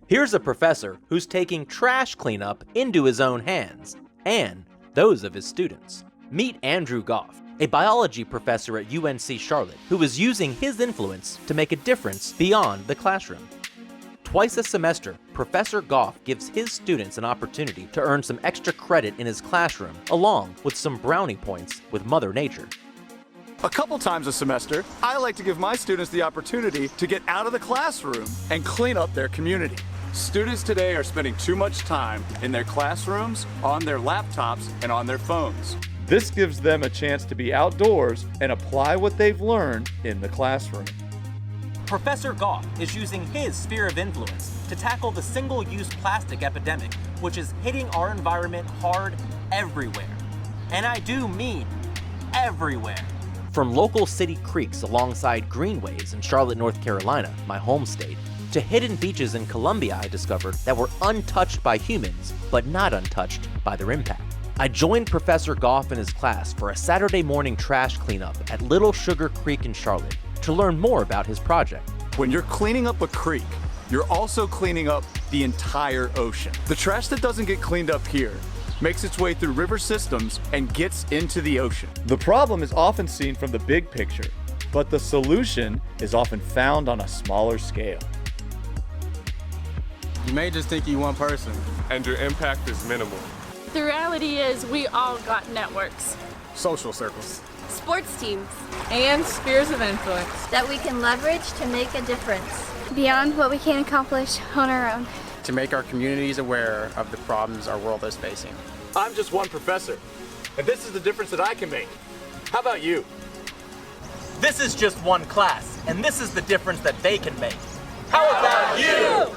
Here's a professor who's taking trash cleanup into his own hands, and those of his students. Meet Drew Goff, a biology professor at UNC Charlotte who is using his influence to make a difference beyond the classroom. Twice a semester, Professor Goff gives his students an opportunity to earn some extra credit in his classroom, along with some brownie points with Mother Nature. A couple times a semester, I like to give my students the opportunity to get out of the classroom and clean up their community. Students today are spending too much time in their classrooms, on their laptops, and on their phones. This gives them a chance to be outdoors and apply what they've learned in the classroom. Professor Goff is using his sphere of influence to tackle the single-use plastic epidemic, which is hitting our environment hard everywhere. And I do mean everywhere. From local city creeks alongside greenways in Charlotte, North Carolina, my home state, to hidden beaches in Colombia I discovered that were untouched by humans, but not untouched by their impact. I joined Professor Goff in his class for a Saturday morning trash cleanup at Little Sugar Creek in Charlotte to learn more about his project. When you're cleaning up a creek, you're also cleaning up the entire ocean. The trash that doesn't get cleaned up here makes its way through river systems and gets into the ocean. The problem is often seen from the big picture, but the solution is often found on a smaller scale. You may just think you're one person, and your impact is minimal. The reality is we all got networks, social circles, sports teams, and spheres of influence that we can leverage to make a difference beyond what we can accomplish on our own. to make our communities aware of the problems our world is facing. I'm just one professor, and this is the difference that I can make. How about you? This is just one class, and this is the difference that they can make. How about you?